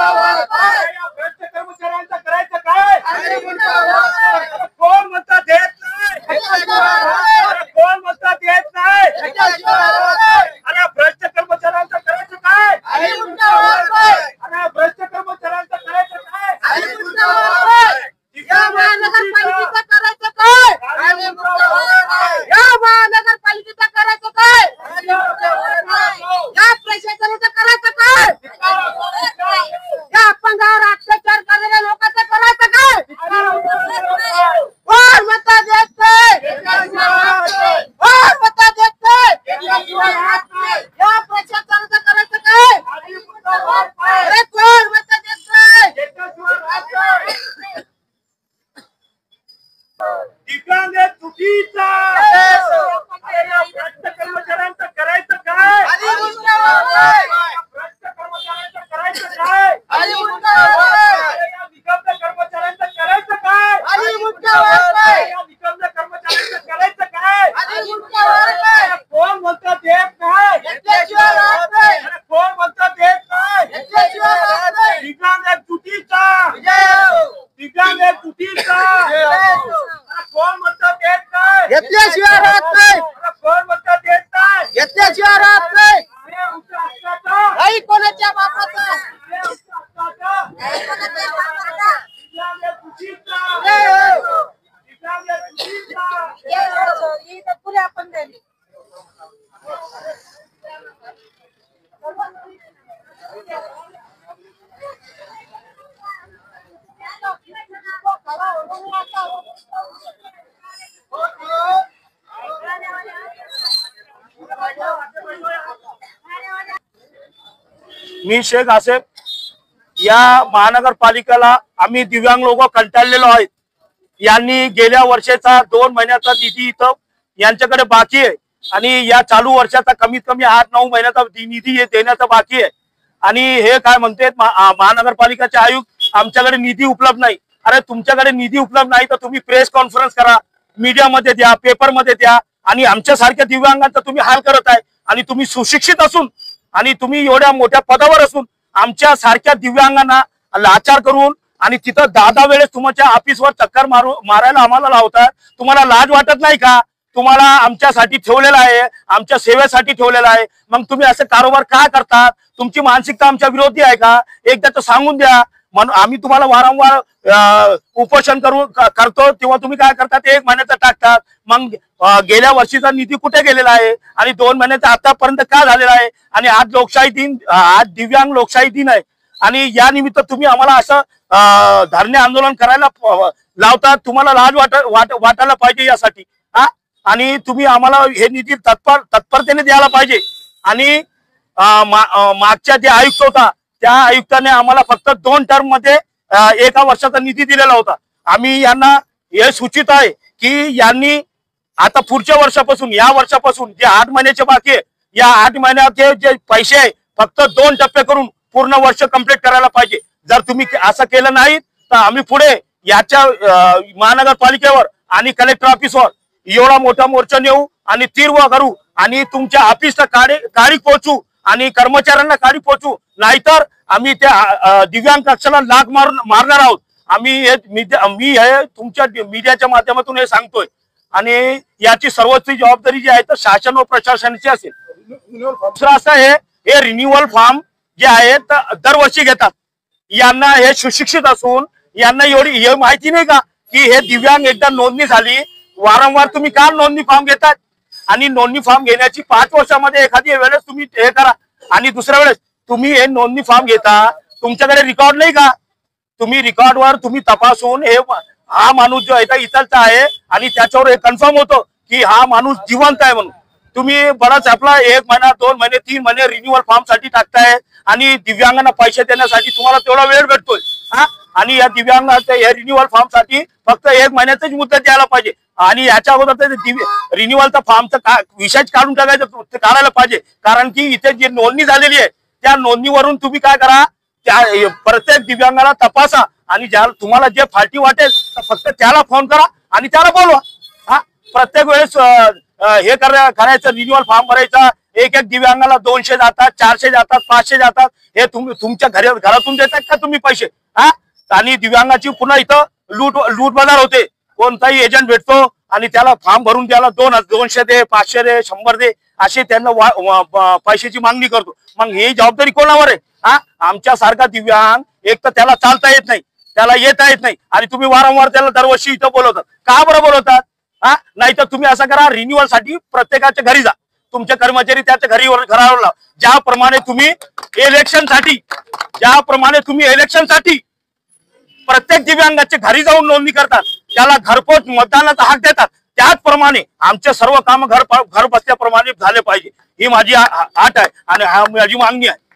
भ्रष्ट कर्मचाऱ्यांचं करायचं काय? कोण म्हणतात देत नाही? कोण म्हणतात देत नाही? अरे भ्रष्ट कर्मचाऱ्यांचं करायचं काय? अरे भ्रष्ट कर्मचाऱ्यांचं करायचं काय? या महानगरपालिकेचं करायचं काय? या महानगरपालिकेचं करायचं काय? या प्रशासनाचं करायचं काय? या अपंगावर अत्याचार करणाऱ्या लोकांचं करायचं काय? कोण मतं देत नाही? कोण मतं देत नाही? या प्रशासनाचं करायचं काय? अरे कोण मतं देत नाही? दिव्यांग चुकीचा भ्रष्ट कर्मचाऱ्यांचं करायचं काय? भ्रष्ट कर्मचाऱ्यांचं करायचं काय? या निकम्म कर्मचाऱ्यांचं करायचं काय? या निकम्म कर्मचाऱ्यांचं करायचं काय? कोण म्हणतात देत नाही? कोण म्हणतात देत नाही? दिव्यांग चुकीचा दिव्यांग चुकीचा कोण म्हणतात देत नाही? घेतल्याशिवाय राहत नाही. कोण म्हणतात देत नाही? घेतल्याशिवाय राहत नाही. काही कोणाच्या बापाचा पुरे आपण दिली. मी शेख आसेफ या महानगरपालिकेला आम्ही दिव्यांग लोक कंटाळलेलो आहेत. यांनी गेल्या वर्षाचा 2 महिन्याचा निधी इथं यांच्याकडे बाकी आहे आणि या चालू वर्षाचा कमीत कमी 8-9 महिन्याचा निधी देण्याचा बाकी आहे. आणि हे काय म्हणतात महानगरपालिकेचे आयुक्त आमच्याकडे निधी उपलब्ध नाही. अरे तुमच्याकडे निधी उपलब्ध नाही तर तुम्ही प्रेस कॉन्फरन्स करा, मीडियामध्ये द्या, पेपरमध्ये द्या. आणि आमच्यासारख्या दिव्यांगांचा तुम्ही हाल करत आहे. आणि तुम्ही सुशिक्षित असून आणि तुम्ही एवढ्या मोठ्या पदावर असून आमच्या सारख्या दिव्यांगांना लाचार करून आणि तिथं 10 वेळेस तुमच्या ऑफिसवर चक्कर मारायला आम्हाला लावतात. तुम्हाला लाज वाटत नाही का? तुम्हाला आमच्यासाठी ठेवलेलं आहे, आमच्या सेवेसाठी ठेवलेलं आहे, मग तुम्ही असं कारोबार का करतात? तुमची मानसिकता आमच्या विरोधी आहे का? एकदा तर सांगून द्या. म्हणून आम्ही तुम्हाला वारंवार उपोषण करतो तेव्हा तुम्ही काय करतात? 1 महिन्याचा टाकतात. मग गेल्या वर्षीचा निधी कुठे गेलेला आहे आणि 2 महिन्याचा आतापर्यंत का झालेला आहे? आणि आज लोकशाही दिन, आज दिव्यांग लोकशाही दिन आहे आणि या निमित्त तुम्ही आम्हाला असं धरणे आंदोलन करायला लावतात. तुम्हाला लाज वाटायला पाहिजे यासाठी. आणि तुम्ही आम्हाला हे निधी तत्परतेने द्यायला पाहिजे. आणि मागच्या जे आयुक्त होता त्या आयुक्ताने आम्हाला फक्त 2 टर्म मध्ये 1 वर्षाचा निधी दिलेला होता. आम्ही यांना हे सूचित आहे की यांनी आता पुढच्या वर्षापासून, या वर्षापासून जे 8 महिन्याचे बाकी आहे, या 8 महिन्याचे जे पैसे आहे फक्त 2 टप्पे करून पूर्ण वर्ष कंप्लीट करायला पाहिजे. जर तुम्ही असं केलं नाही तर आम्ही पुढे याच्या महानगरपालिकेवर आणि कलेक्टर ऑफिसवर एवढा मोठा मोर्चा नेऊ आणि तीव्र करू आणि तुमच्या ऑफिसला काळी पोहोचू आणि कर्मचाऱ्यांना काळी पोहोचू. नाहीतर आम्ही त्या दिव्यांग कक्षाला लाग मारणार आहोत. मी हे तुमच्या मीडियाच्या माध्यमातून हे सांगतोय. आणि याची सर्वोच्च जबाबदारी जी आहे तर शासन व प्रशासनाची असेल. दुसरं असं हे रिन्युअल फॉर्म जे आहेत दरवर्षी घेतात. यांना हे सुशिक्षित असून यांना एवढी हे माहिती नाही का की हे दिव्यांग एकदा नोंदणी झाली, वारंवार तुम्ही का नोंदणी फॉर्म घेतात? आणि नोंदणी फॉर्म घेण्याची 5 वर्षामध्ये एखादी वेळेस तुम्ही हे करा. आणि दुसऱ्या वेळेस तुम्ही हे नोंदणी फॉर्म घेता, तुमच्याकडे रेकॉर्ड नाही का? तुम्ही रेकॉर्डवर तुम्ही तपासून हा माणूस जो आहे इथलचा आहे आणि त्याच्यावर हे कन्फर्म होतो की हा माणूस जिवंत आहे म्हणून. तुम्ही बराच आपला 1 महिना, 2 महिने, 3 महिने रिन्युअल फॉर्म साठी टाकताय आणि दिव्यांगांना पैसे देण्यासाठी तुम्हाला तेवढा वेळ भेटतोय. आणि या दिव्यांगाच्या या रिन्युअल फॉर्म साठी फक्त 1 महिन्याचाच मुदत द्यायला पाहिजे. आणि याच्या अगोदर रिन्युअलचा फॉर्मचा विषयच काढून काढायला पाहिजे. कारण की इथे जी नोंदणी झालेली आहे त्या नोंदणीवरून तुम्ही काय करा, त्या प्रत्येक दिव्यांगाला तपासा आणि तुम्हाला जे फाल्टी वाटेल फक्त त्याला फोन करा आणि त्याला बोलवा. प्रत्येक वेळेस हे करायचं, रिन्युअल फॉर्म भरायचा, एक एक दिव्यांगाला 200 जातात, 400 जातात, 500 जातात. हे तुम्ही तुमच्या घरातून देतात का तुम्ही पैसे? हा, आणि दिव्यांगाची पुन्हा इथं लूट बाजार होते. कोणताही एजंट भेटतो आणि त्याला फॉर्म भरून त्याला 200 दे, 500 दे, 100 दे, असे त्यांना पैशाची मागणी करतो. मग ही जबाबदारी कोणावर आहे? हा, आमच्यासारखा दिव्यांग एक तर त्याला चालता येत नाही, त्याला येता येत नाही, आणि तुम्ही वारंवार त्याला दरवर्षी इथं बोलवतात. का बरं बोलवतात? हा, नाही तर तुम्ही असं करा, रिन्युअल साठी प्रत्येकाच्या घरी जा, तुमचे कर्मचारी त्याच्या घरावर लावा. ज्याप्रमाणे तुम्ही इलेक्शन साठी प्रत्येक दिव्यांगाच्या घरी जाऊन नोंदणी करतात, त्याला घरपोच मतदानाचा हक देतात, त्याचप्रमाणे आमचे सर्व काम घर बसल्याप्रमाणे झाले पाहिजे. ही माझी आट आहे आणि माझी मागणी आहे.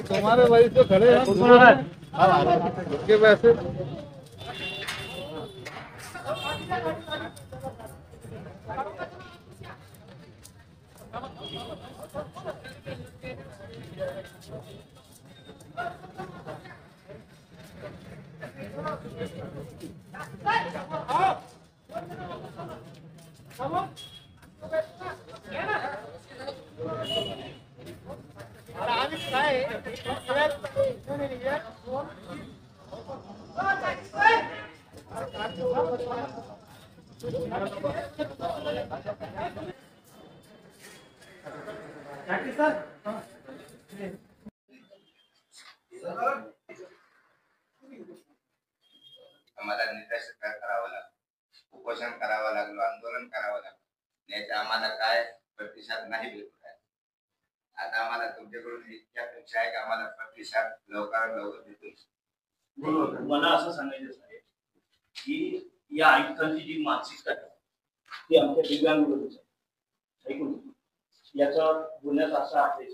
तुम्हारे भाई तो खड़े हैं के वैसे आम्हाला निराश करावं लागलं, उपोषण करावं लागलं, आंदोलन करावं लागलं. याचा आम्हाला काय प्रतिसाद नाही भेटत आहे. आता आम्हाला तुमच्याकडून इतक्या अपेक्षा आहे की आम्हाला प्रतिसाद लवकरात लवकर भेटून. मला असं सांगायचं आहे की या आयुक्तांची जी मानसिकता आहे ती आमच्या दिव्यांग विरोधात आहे. ऐकून याचा बोलण्याचा असा अर्थ आहे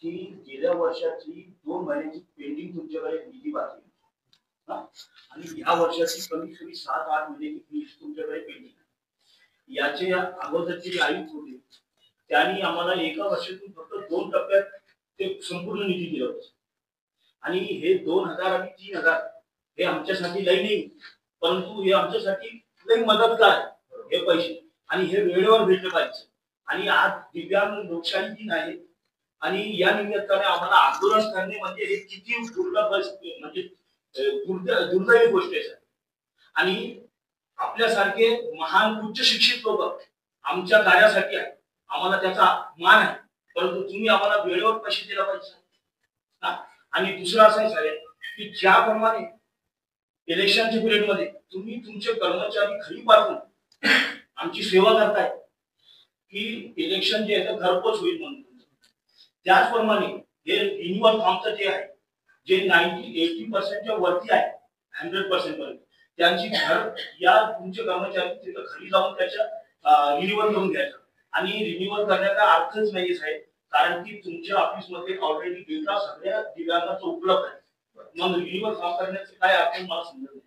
की गेल्या वर्षाची 2 महिन्याची पेंडिंग तुमच्याकडे निधी बाकी आहे, आणि या वर्षाची कमीत कमी 7-8 महिन्याची फीस तुमच्याकडे पेंडिंग आहे. याचे अगोदरचे जे आयुक्त होते त्यांनी आम्हाला एका वर्षातून फक्त 2 टप्प्यात ते संपूर्ण निधी दिला होता, आणि हे 2000 आणि 3000 हे आमच्यासाठी लई नाही, परंतु हे आमच्यासाठी लई मदतगार हे पैसे, आणि हे वेळेवर भेटले पाहिजे. आणि आज दिव्यांग लोकशाही दिन आहे, आणि या निमित्ताने आम्हाला आंदोलन करणे म्हणजे हे किती दुर्लभ म्हणजे दुर्दैवी गोष्ट आहे. आणि आपल्यासारखे महान उच्च शिक्षित लोक आमच्या कार्यासाठी आहे, आम्हाला त्याचा मान आहे, परंतु तुम्ही आम्हाला वेळेवर पैसे दिला पाहिजे. आणि दुसरं असं आहे की ज्याप्रमाणे इलेक्शनच्या पिरियड मध्ये तुम्ही तुमचे कर्मचारी घरी पाठवून आमची सेवा करताय की इलेक्शन जे आहे घरपोच होईल म्हणून, त्याचप्रमाणे हे रिन्युअल फॉर्मचं जे आहे जे 80% वरती आहे 100% पर्यंत, त्यांची घर या तुमचे कर्मचारी तिथं घरी जाऊन त्याच्या रिन्युअल करून घ्यायचं. आणि रिन्युअल करण्याचा अर्थच नाही साहेब, कारण की तुमच्या ऑफिस मध्ये ऑलरेडी डेटा सगळ्या दिव्यांगाचा उपलब्ध आहे. मग रिन्युअल फॉर्म करण्याचे काय अर्थ मला समजत नाही.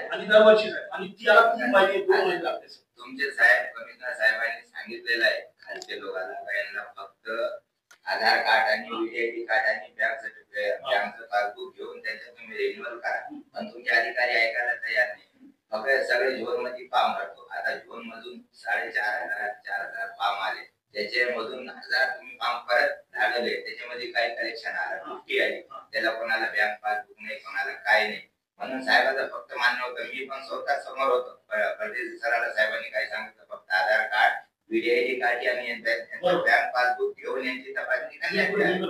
आणि दरवर्षी साहेब, आणि ती आता 3 महिने 2 महिने लागते. तुमचे साहेब कमिशनर साहेबांनी सांगितलेलं आहे खालच्या लोकांना फक्त आधार कार्ड आणि UID कार्ड आणि बँक सर्टिफिकेट बँकचं पासबुक घेऊन त्याच्यात तुम्ही रिन्युअल करा. पण तुमचे अधिकारी ऐकायला तयार नाही. फक्त सगळे झोन मध्ये फॉर्म भरतो. आता झोन मधून 4500-4000 फॉर्म आले, त्याच्यामधून 1000 तुम्ही फॉर्म परत धाडले, त्याच्यामध्ये काही कलेक्शन आलं, त्रुटी आली, त्याला कोणाला बँक पासबुक नाही, कोणाला काय नाही. म्हणून साहेबांचं फक्त मान्य होतं. मी पण स्वतः समोर होतो. परदेशी सराला साहेबांनी काय सांगितलं, फक्त आधार कार्ड, UID कार्ड आणि बँक पासबुक घेऊन यांची तपासणी करायची.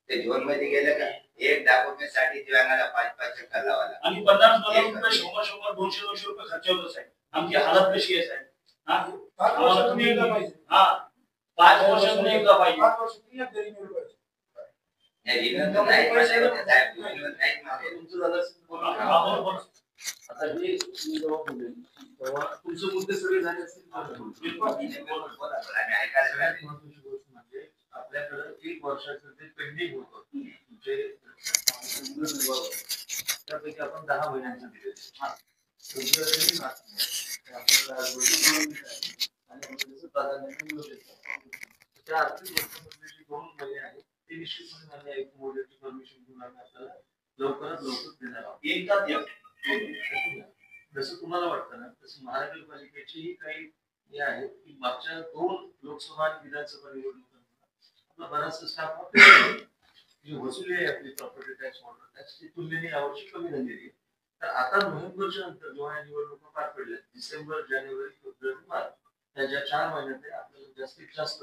ते झोन मध्ये गेलं का एक डॉक्युमेंट साठी दिव्यांगाला 5-5 चक्कर लावा लागला, आणि 50 रुपये 100 200 रुपये खर्च होतो साहेब. आमची हालत कशी आहे साहेब? 5 वर्षातून एकदा पाहिजे. रिन्युअल तर नाहीच म्हटलं होतं साहेब, रिन्युअल नाहीच म्हटलं. तुमचं झालं असेल बोला. आता हे मी जेव्हा बोलेन तेव्हा तुमचे मुद्दे सगळे झाले असतील. बोला, आम्ही ऐकायला सगळ्यात महत्त्वाची गोष्ट म्हणजे आपल्याकडे 1 वर्षाचं जे पेंडिंग होतं जे उदरनिर्वाह होता, त्यापैकी आपण 10 महिन्यांचं दिलेलं आहे. फेब्रुवारी मार्च आपल्याला आणि त्याचं प्राधान्याने मिळू देतात. त्या आर्थिक वर्षामधले जे 2 महिने आहेत ते निश्चितपणे आम्ही एक मोडची परमिशन घेऊन आम्ही आपल्याला लवकरात लवकर देणार आहोत. एकदा द्या. जसं तुम्हाला वाटतं ना तसं महानगरपालिकेचीही काही हे आहे की मागच्या 2 लोकसभा आणि विधानसभा निवडणुकांना आपला बराचसा स्टाफ जी वसुली आहे आपली प्रॉपर्टी टॅक्स ऑर्डर टॅक्सची तुलनेने यावर्षी कमी झालेली आहे. तर आता नोव्हेंबरच्या नंतर जेव्हा या निवडणुका पार पडल्या डिसेंबर जानेवारी फेब्रुवारी मार्च या ज्या 4 महिन्यात आपल्याला जास्तीत जास्त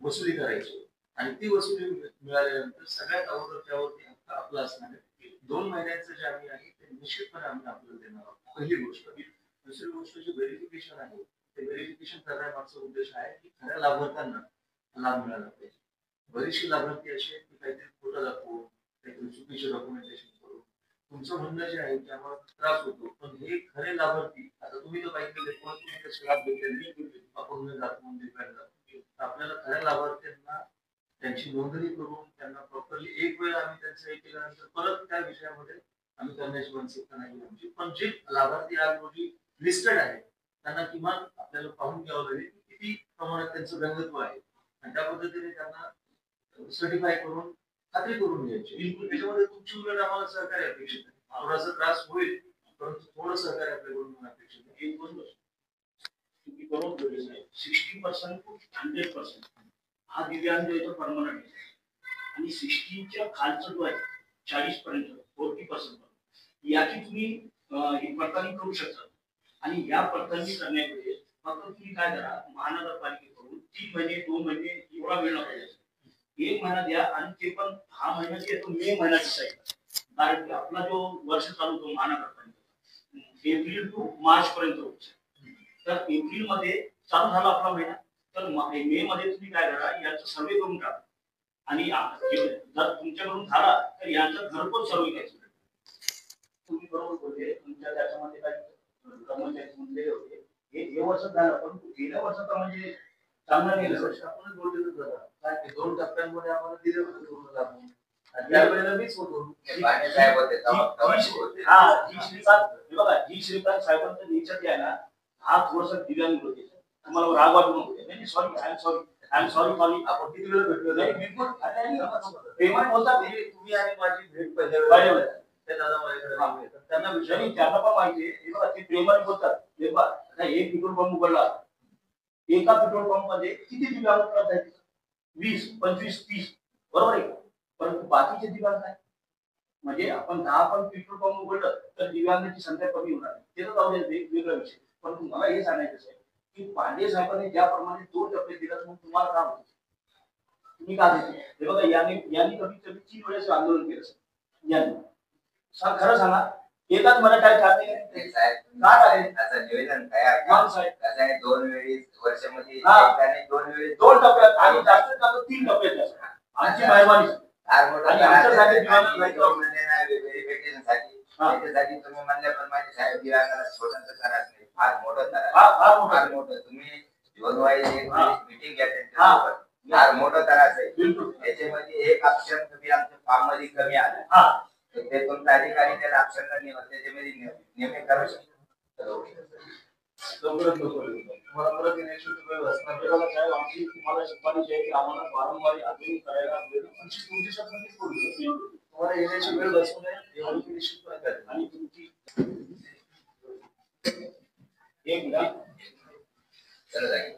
वसुली करायची आणि ती वसुली मिळाल्यानंतर सगळ्यात अगोदर त्यावरती हक्क आपला असणार आहे. 2 महिन्यांचं जे आम्ही आहे ते निश्चितपणे आम्ही आपल्याला देणार आहोत. पहिली गोष्ट. दुसरी गोष्ट जे व्हेरिफिकेशन आहे ते व्हेरिफिकेशन करण्यामागचा उद्देश आहे की खऱ्या लाभार्थ्यांना लाभ मिळाला पाहिजे. बरीचशी लाभार्थी अशी आहेत की काहीतरी खोटं दाखवून काहीतरी चुकीचे डॉक्युमेंटेशन करून तुमचं म्हणणं जे आहे की आम्हाला त्रास होतो पण हे खरे लाभार्थी आता तुम्ही तर पाहिजे कोण तुम्ही कसे लाभ घेतलेले अपंग दाखवून दिव्यांग दाखवून आपल्याला खऱ्या लाभार्थ्यांना त्यांची नोंदणी करून त्यांना प्रॉपरली एक वेळ आम्ही त्यांचं हे केल्यानंतर परत त्या विषयामध्ये आम्ही करण्याची मानसिकता नाही आमची. पण जे लाभार्थी आज रोजी लिस्टेड आहे त्यांना किमान आपल्याला पाहून घ्यावं लागेल की किती प्रमाणात त्यांचं व्यंगत्व आहे आणि त्या पद्धतीने त्यांना सर्टिफाय करून खात्री करून घ्यायची. बिलकुल त्याच्यामध्ये तुमची उलट आम्हाला सहकार्य अपेक्षित आहे. थोडासा त्रास होईल परंतु थोडं सहकार्य आपल्याकडून अपेक्षित आहे. एक गोष्ट तुम्ही करून ठेवलेलं आहे 60% to 100% हा दिव्यांग याचा परमनंट आहे आणि 60च्या खालचा जो आहे 40 पर्यंत 40% याची तुम्ही ही पडताळणी करू शकता आणि या पडताळणी करण्यामध्ये फक्त तुम्ही काय करा महानगरपालिकेकडून 3 महिने 2 महिने एवढा वेळ पाहिजे 1 महिना द्या आणि ते पण हा महिना जे तो मे महिना डिसाईड कारण की आपला जो वर्ष चालू होतो महानगरपालिकेचा एप्रिल टू मार्च पर्यंत होतो. तर एप्रिल मध्ये चालू झाला आपला महिना तर मे मध्ये तुम्ही काय करा याचा सर्वे करून टाका आणि जर तुमच्याकडून झाला तर यांचं घरपोच सर्वे घ्यायचं. तुम्ही बरोबर बोलले तुमच्या त्याच्यामध्ये काही कर्मचारी म्हणलेले होते हे वर्ष झालं पण गेल्या वर्षाचा म्हणजे चांगला गेल्या वर्षी आपणच बोललेलं झालं काय ते 2 टप्प्यांमध्ये आम्हाला दिले होते पूर्ण दाखवून आणि त्यावेळेला मीच होतो साहेब होते बघा जी श्रीकांत साहेबांचा नेचर आहे ना हा थोडासा दिव्यांग होते तुम्हाला राग वाटू नको नाही सॉरी आय एम सॉरी आपण किती वेळ भेटलो नाही बिलकुल पेमेंट होता तुम्ही आणि माझी भेट पहिल्या त्या दादा माझ्याकडे त्यांना विषयाने त्यांना पण माहिती आहे बघा ते प्रेमाने बोलतात एक पेट्रोल पंप उघडला एका पेट्रोल पंप मध्ये किती दिव्यांग उपलब्ध आहेत 20 25 30 बरोबर आहे परंतु बाकीचे दिव्यांग काय म्हणजे आपण 10 पण पेट्रोल पंप उघडलं तर दिव्यांगाची संख्या कमी होणार ते तर जाऊ दे वेगळा विषय. पण मला हे सांगायचं आहे की पांडे साहेबांनी ज्याप्रमाणे 2 टप्पे दिला मग तुम्हाला काय होतं तुम्ही का देते हे बघा यांनी कमीत कमी 3 वेळेस आंदोलन केलं यांनी खरं सांगा एकाच मला काय नाही साहेब असं निवेदन तयार कसं आहे 2 वेळी वर्षामध्ये 2 वेळी 2 टप्प्यात आणि जास्तीत जास्त 3 टप्प्यात आमची मेहरबानी व्हेरिफिकेशनसाठी त्याच्यासाठी तुम्ही म्हणल्याप्रमाणे साहेब दिव्यांगाला छोटंसं त्रास नाही फार मोठं तुम्ही 2 वाजेची मीटिंग घ्या त्यांच्यासोबत फार मोठं त्रास आहे त्याच्यामध्ये एक ऑप्शन तुम्ही आमच्या फॉर्म मध्ये कमी आला ते तुमचा अधिकारी त्या ऑप्शनला त्याच्यामध्ये नेमणे करू शकतो. तुम्हाला परत येण्याची वेळ असणार आमची तुम्हाला शिकवायची आहे की आम्हाला वारंवार आधुनिक करायला तुमची शब्दांनीच बोलू शकतो तुम्हाला येण्याची वेळ बसू नये एवढी मी निश्चितपणे करेन आणि तुमची एक चला जागे